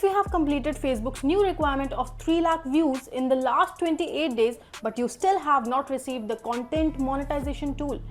If you have completed Facebook's new requirement of 3 lakh views in the last 28 days but you still have not received the content monetization tool,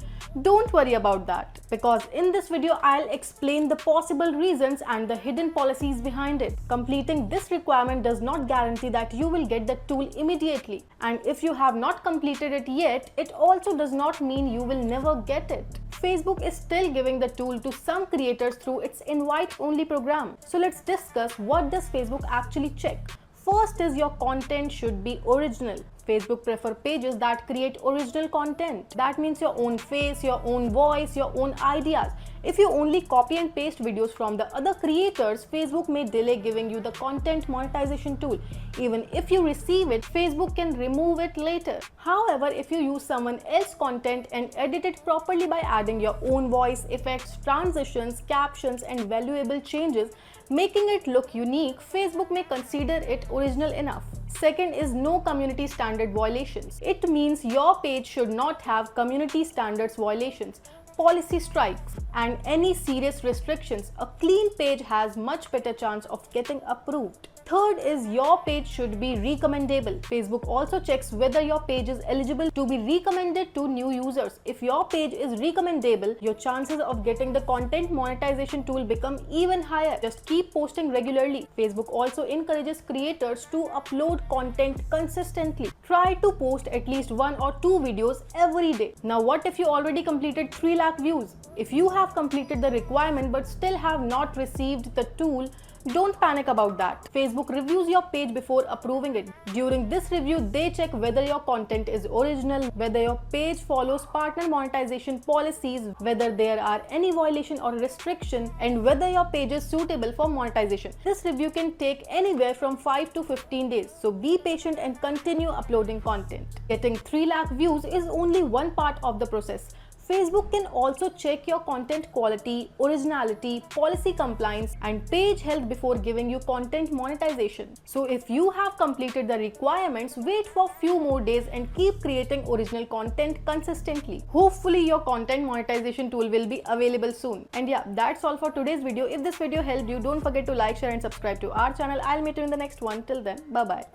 don't worry about that, because in this video I'll explain the possible reasons and the hidden policies behind it. Completing this requirement does not guarantee that you will get the tool immediately, and if you have not completed it yet, it also does not mean you will never get it. Facebook is still giving the tool to some creators through its invite-only program. So let's discuss what does Facebook actually check. First is your content should be original. Facebook prefer pages that create original content. That means your own face, your own voice, your own ideas. If you only copy and paste videos from the other creators, Facebook may delay giving you the content monetization tool. Even if you receive it, Facebook can remove it later. However, if you use someone else's content and edit it properly by adding your own voice, effects, transitions, captions, and valuable changes, making it look unique, Facebook may consider it original enough. Second is no community standard violations. It means your page should not have community standards violations, policy strikes, and any serious restrictions. A clean page has much better chance of getting approved. Third is your page should be recommendable. Facebook also checks whether your page is eligible to be recommended to new users. If your page is recommendable, your chances of getting the content monetization tool become even higher. Just keep posting regularly. Facebook also encourages creators to upload content consistently. Try to post at least 1 or 2 videos every day. Now what if you already completed 3 lakh views? If you have completed the requirement but still have not received the tool, don't panic about that. Facebook reviews your page before approving it. During this review, they check whether your content is original, whether your page follows partner monetization policies, whether there are any violation or restriction, and whether your page is suitable for monetization. This review can take anywhere from 5 to 15 days, so be patient and continue uploading content. Getting 3 lakh views is only one part of the process. Facebook can also check your content quality, originality, policy compliance, and page health before giving you content monetization. So if you have completed the requirements, wait for few more days and keep creating original content consistently. Hopefully your content monetization tool will be available soon. And yeah, that's all for today's video. If this video helped you, don't forget to like, share and subscribe to our channel. I'll meet you in the next one. Till then, bye bye.